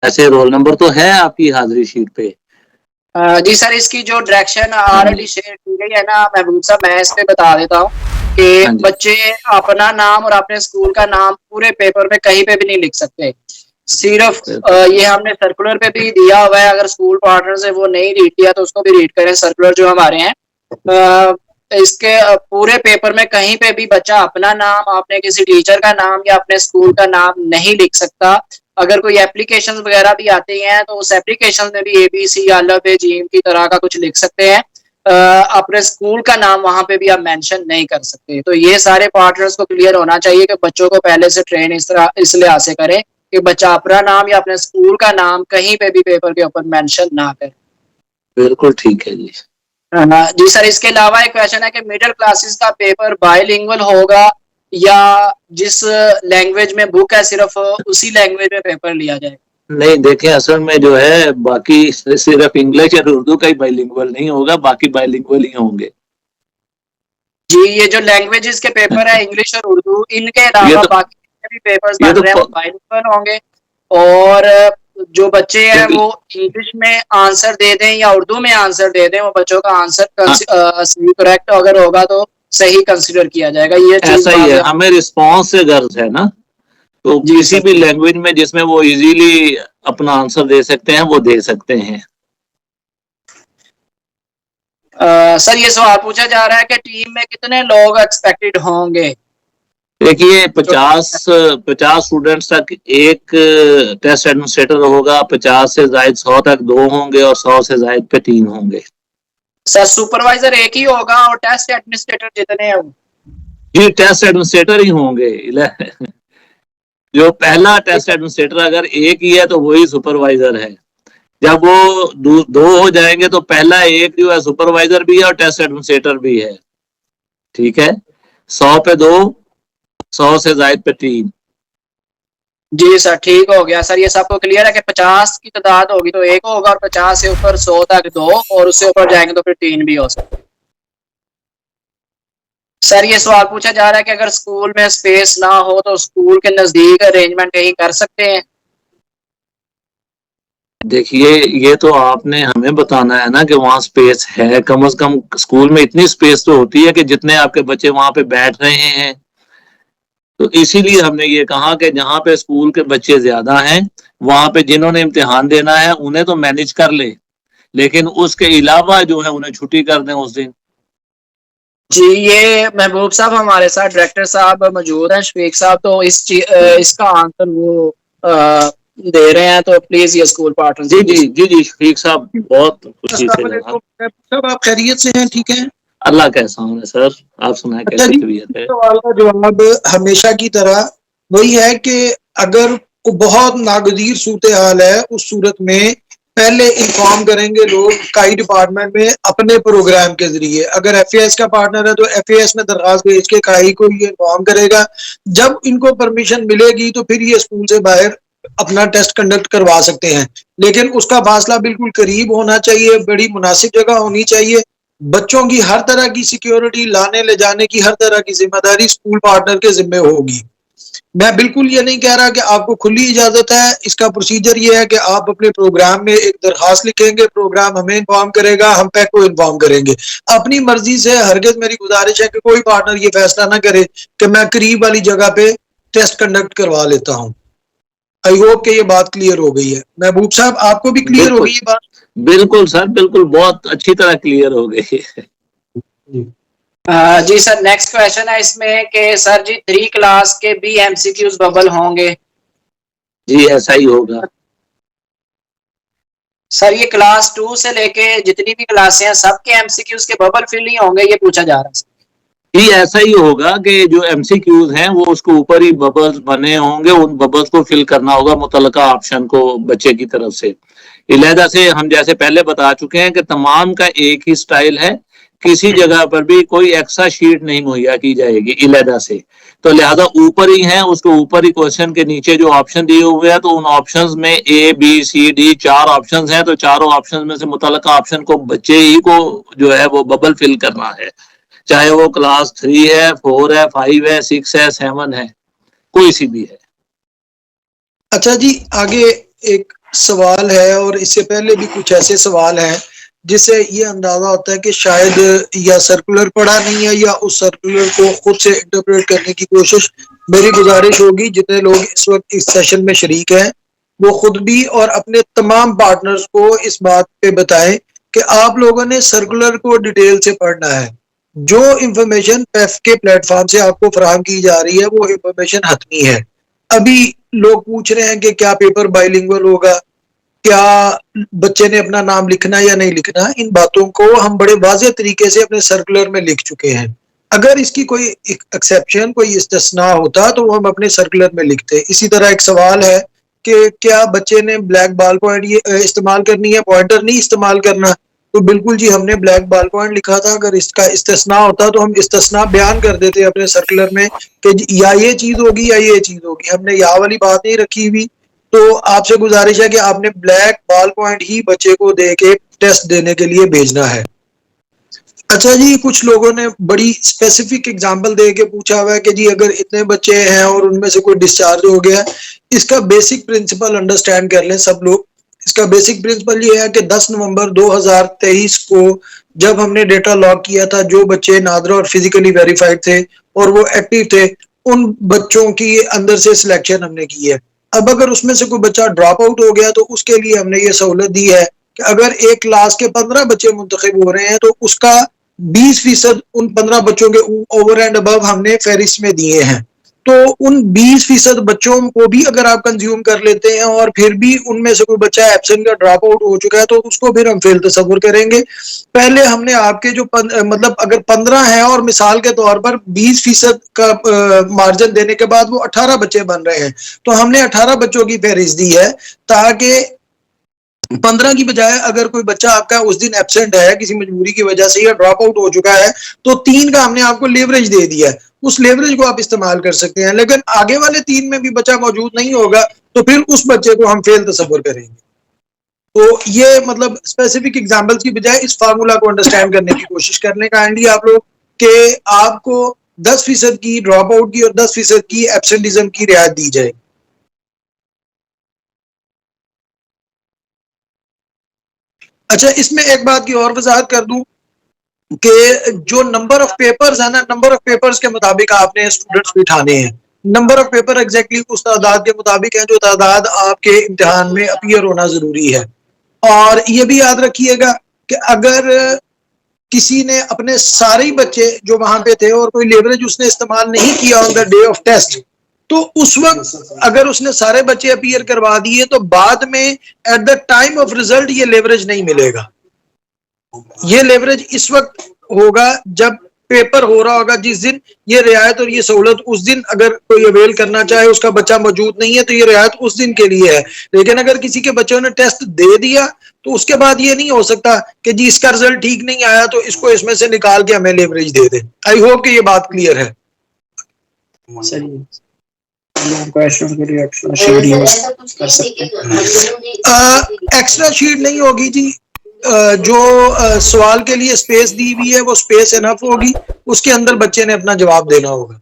ऐसे roll number तो है आपकी हाजिरी शीट पे? जी सर, इसकी जो डायरेक्शन हाँ ऑलरेडी जी, शेयर की गई है ना महबूब साहब, मैं इस पे बता देता हूँ कि हाँ जी, बच्चे अपना नाम और अपने स्कूल का नाम पूरे पेपर पे कहीं पे भी नहीं लिख सकते। सिर्फ बिल्कुल। ये हमने सर्कुलर पे भी दिया हुआ है, अगर स्कूल पार्टनर से वो नहीं रीड किया तो उसको भी रीड करें, सर्कुलर जो हमारे हैं। इसके पूरे पेपर में कहीं पे भी बच्चा अपना नाम, अपने किसी टीचर का नाम या अपने स्कूल का नाम नहीं लिख सकता। अगर कोई एप्लीकेशन वगैरह भी आती हैं तो उस एप्लीकेशन में भी ABC या अल्फ जीम की तरह का कुछ लिख सकते हैं। अपने स्कूल का नाम वहां पे भी आप मेंशन नहीं कर सकते। तो ये सारे पार्टनर्स को क्लियर होना चाहिए कि बच्चों को पहले से ट्रेन इस तरह इस लिहाज से करें कि बच्चा अपना नाम या अपने स्कूल का नाम कहीं पे भी पेपर के ऊपर मेंशन ना करे। बिल्कुल ठीक है जी। जी सर, इसके अलावा एक क्वेश्चन है कि मिडिल क्लासेस का पेपर बायलिंगुअल होगा या जिस लैंग्वेज में बुक है सिर्फ उसी लैंग्वेज में पेपर लिया जाए? नहीं देखें, असल में जो है बाकी सिर्फ इंग्लिश और उर्दू का ही बाइलिंगुअल नहीं होगा, बाकी बाइलिंगुअल ही होंगे। जी, ये जो लैंग्वेजेस के पेपर है इंग्लिश और उर्दू, इनके ये अलावा तो बाकी भी पेपर्स ये बन तो रहे हैं वो बाइलिंगुअल होंगे। और जो बच्चे हैं वो इंग्लिश में आंसर दे दें या उर्दू में आंसर दे दें, वो बच्चों का आंसर हाँ, करेक्ट अगर होगा तो सही कंसिडर किया जाएगा। ये चीज ऐसा ही है, बात हमें रिस्पॉन्स से गर्ज है ना, तो जी किसी सर। भी लैंग्वेज में जिसमें वो इजीली अपना आंसर दे सकते हैं वो दे सकते हैं। सर, ये सवाल पूछा जा रहा है कि टीम में कितने लोग एक्सपेक्टेड होंगे? देखिए, 50 स्टूडेंट्स तक एक टेस्ट एडमिनिस्ट्रेटर होगा, 50 से जायद 100 तक 2 होंगे और 100 से जायद पे 3 होंगे। सर, सुपरवाइजर एक ही होगा और टेस्ट एडमिनिस्ट्रेटर जितने हैं ये टेस्ट एडमिनिस्ट्रेटर ही होंगे। जो पहला टेस्ट एडमिनिस्ट्रेटर अगर एक ही है तो वही सुपरवाइजर है। जब वो दो हो जाएंगे तो पहला एक जो है सुपरवाइजर भी है और टेस्ट एडमिनिस्ट्रेटर भी है। ठीक है, 100 पे 2, 100 से जायद पे 3। जी सर, ठीक हो गया सर। ये सबको क्लियर है कि 50 की तादाद होगी तो एक होगा और 50 से ऊपर 100 तक 2 और उससे ऊपर जाएंगे तो फिर 3 भी हो सकते। सर, ये सवाल पूछा जा रहा है कि अगर स्कूल में स्पेस ना हो तो स्कूल के नजदीक अरेंजमेंट कहीं कर सकते हैं? देखिए, ये तो आपने हमें बताना है ना कि वहाँ स्पेस है। कम से कम स्कूल में इतनी स्पेस तो होती है कि जितने आपके बच्चे वहां पे बैठ रहे हैं। तो इसीलिए हमने ये कहा कि जहाँ पे स्कूल के बच्चे ज्यादा हैं वहां पे जिन्होंने इम्तिहान देना है उन्हें तो मैनेज कर ले, लेकिन उसके अलावा जो है उन्हें छुट्टी कर दें उस दिन। जी, ये महबूब साहब हमारे साथ डायरेक्टर साहब मौजूद हैं, शफीक साहब, तो इसका आंसर वो दे रहे हैं, तो प्लीज ये स्कूल पार्टनर जी जी जी जी, शफीक साहब बहुत खुशी से अस्सलामुअलैकुम साहब, आप खैरियत से हैं? ठीक है। अल्लाह का एहसान है सर, आप सुनाए अच्छा कैसी जी, तबीयत है? सवाल का जवाब हमेशा की तरह वही है कि अगर को बहुत नागजीर सूरत हाल है उस सूरत में पहले इन्फॉर्म करेंगे लोग काई डिपार्टमेंट में अपने प्रोग्राम के जरिए। अगर FAS का पार्टनर है तो FAS में दरखास्त भेज के काई को ये इन्फॉर्म करेगा। जब इनको परमिशन मिलेगी तो फिर ये स्कूल से बाहर अपना टेस्ट कंडक्ट करवा सकते हैं, लेकिन उसका फासला बिल्कुल करीब होना चाहिए, बड़ी मुनासिब जगह होनी चाहिए। बच्चों की हर तरह की सिक्योरिटी, लाने ले जाने की हर तरह की जिम्मेदारी स्कूल पार्टनर के जिम्मे होगी। मैं बिल्कुल ये नहीं कह रहा कि आपको खुली इजाजत है। इसका प्रोसीजर ये है कि आप अपने प्रोग्राम में एक दरखास्त लिखेंगे, प्रोग्राम हमें इन्फॉर्म करेगा, हम पैक को इन्फॉर्म करेंगे। अपनी मर्जी से हरगिज मेरी गुजारिश है कि कोई पार्टनर ये फैसला ना करे कि मैं करीब वाली जगह पे टेस्ट कंडक्ट करवा लेता हूँ। आई होप कि ये बात क्लियर हो गई है। महबूब साहब, आपको भी क्लियर हो गई ये बात? बिल्कुल सर, बिल्कुल बहुत अच्छी तरह क्लियर हो गई। जी सर, नेक्स्ट क्वेश्चन है इसमें कि सर जी 3 क्लास के भी MCQs बबल होंगे? जी ऐसा ही होगा सर, ये क्लास 2 से लेके जितनी भी क्लासें हैं सबके MCQs के बबल फिल नहीं होंगे, ये पूछा जा रहा है। ही ऐसा ही होगा कि जो MCQs हैं वो उसके ऊपर ही बबल्स बने होंगे, उन बबल्स को फिल करना होगा मुतलका ऑप्शन को बच्चे की तरफ से। इलेदा से हम जैसे पहले बता चुके हैं कि तमाम का एक ही स्टाइल है, किसी जगह पर भी कोई एक्स्ट्रा शीट नहीं मुहैया की जाएगी इलेदा से। तो लिहाजा ऊपर ही है, उसके ऊपर ही क्वेश्चन के नीचे जो ऑप्शन दिए हुए हैं तो उन ऑप्शंस में ABCD 4 ऑप्शंस हैं, तो चारों ऑप्शंस में से मुतलका ऑप्शन को बच्चे ही को जो है वो बबल फिल करना है, चाहे वो क्लास 3 है, 4 है, 5 है, 6 है, 7 है, कोई सी भी है। अच्छा जी, आगे एक सवाल है और इससे पहले भी कुछ ऐसे सवाल हैं जिससे ये अंदाजा होता है कि शायद या सर्कुलर पढ़ा नहीं है या उस सर्कुलर को खुद से इंटरप्रेट करने की कोशिश। मेरी गुजारिश होगी जितने लोग इस वक्त इस सेशन में शरीक हैं वो खुद भी और अपने तमाम पार्टनर्स को इस बात पे बताएं कि आप लोगों ने सर्कुलर को डिटेल से पढ़ना है। जो इंफॉर्मेशन पेफ के प्लेटफॉर्म से आपको फराहम की जा रही है वो इंफॉर्मेशन हतमी है। अभी लोग पूछ रहे हैं कि क्या पेपर बाइलिंगुअल होगा, क्या बच्चे ने अपना नाम लिखना या नहीं लिखना। इन बातों को हम बड़े वाज़ेह तरीके से अपने सर्कुलर में लिख चुके हैं। अगर इसकी कोई एक्सेप्शन, कोई इस्तिस्ना होता तो वो हम अपने सर्कुलर में लिखते। इसी तरह एक सवाल है कि क्या बच्चे ने ब्लैक बॉल पॉइंट इस्तेमाल करनी है, पॉइंटर नहीं इस्तेमाल करना। तो बिल्कुल जी, हमने ब्लैक बॉल पॉइंट लिखा था। अगर इसका इस्तिस्ना होता तो हम इस्तिस्ना बयान कर देते अपने सर्कुलर में कि या ये चीज होगी या ये चीज होगी। हमने या वाली बात नहीं रखी हुई। तो आपसे गुजारिश है कि आपने ब्लैक बॉल पॉइंट ही बच्चे को दे के टेस्ट देने के लिए भेजना है। अच्छा जी, कुछ लोगों ने बड़ी स्पेसिफिक एग्जांपल दे के पूछा हुआ है कि जी अगर इतने बच्चे हैं और उनमें से कोई डिस्चार्ज हो गया, इसका बेसिक प्रिंसिपल अंडरस्टैंड कर लें सब लोग। इसका बेसिक प्रिंसिपल ये है कि 10 नवंबर 2023 को जब हमने डेटा लॉग किया था, जो बच्चे नादरा और फिजिकली वेरीफाइड थे और वो एक्टिव थे, उन बच्चों की अंदर से सिलेक्शन हमने की है। अब अगर उसमें से कोई बच्चा ड्रॉप आउट हो गया तो उसके लिए हमने ये सहूलत दी है कि अगर एक क्लास के 15 बच्चे मुंतखब हो रहे हैं तो उसका 20% उन 15 बच्चों के ओवर एंड अबव हमने फहरिस्त में दिए हैं। तो उन 20% बच्चों को भी अगर आप कंज्यूम कर लेते हैं और फिर भी उनमें से कोई बच्चा एब्सेंट या ड्रॉप आउट हो चुका है तो उसको फिर हम फेल तस्वुर करेंगे। पहले हमने आपके जो मतलब अगर 15 है और मिसाल के तौर पर 20% का मार्जिन देने के बाद वो 18 बच्चे बन रहे हैं, तो हमने 18 बच्चों की फहरिस्त दी है ताकि 15 की बजाय अगर कोई बच्चा आपका उस दिन एब्सेंट है किसी मजबूरी की वजह से या ड्रॉप आउट हो चुका है तो 3 का हमने आपको लेवरेज दे दिया है। उस लेवरेज को आप इस्तेमाल कर सकते हैं। लेकिन आगे वाले 3 में भी बच्चा मौजूद नहीं होगा तो फिर उस बच्चे को हम फेल तस्वुर करेंगे। तो ये मतलब स्पेसिफिक एग्जांपल्स की बजाय इस फार्मूला को अंडरस्टैंड करने की कोशिश करने का काइंडली आप लोग कि आपको 10% की ड्रॉप आउट की और 10% की एब्सेंटिज्म की रियायत दी जाए। अच्छा, इसमें एक बात की और वजाहत कर दूं कि जो नंबर ऑफ पेपर्स है ना, नंबर ऑफ पेपर्स के मुताबिक आपने स्टूडेंट्स बिठाने हैं। नंबर ऑफ पेपर एग्जैक्टली उस तादाद के मुताबिक है जो तादाद आपके इम्तिहान में अपीयर होना जरूरी है। और ये भी याद रखिएगा कि अगर किसी ने अपने सारे बच्चे जो वहां पे थे और कोई लेवरेज उसने इस्तेमाल नहीं किया on the day of test, तो उस वक्त अगर उसने सारे बच्चे अपीयर करवा दिए तो बाद में at the time of result ये लेवरेज नहीं मिलेगा। ये लेवरेज इस वक्त होगा जब पेपर हो रहा होगा, जिस दिन ये रियायत और ये सहूलत उस दिन अगर कोई अवेल करना चाहे, उसका बच्चा मौजूद नहीं है तो ये रियायत उस दिन के लिए है। लेकिन अगर किसी के बच्चों ने टेस्ट दे दिया तो उसके बाद ये नहीं हो सकता कि जी इसका रिजल्ट ठीक नहीं आया तो इसको इसमें से निकाल के हमें leverage they they. I hope कि ये बात क्लियर है। एक्स्ट्रा शीट नहीं होगी जी। जो सवाल के लिए स्पेस दी हुई है वो स्पेस इनफ होगी, उसके अंदर बच्चे ने अपना जवाब देना होगा।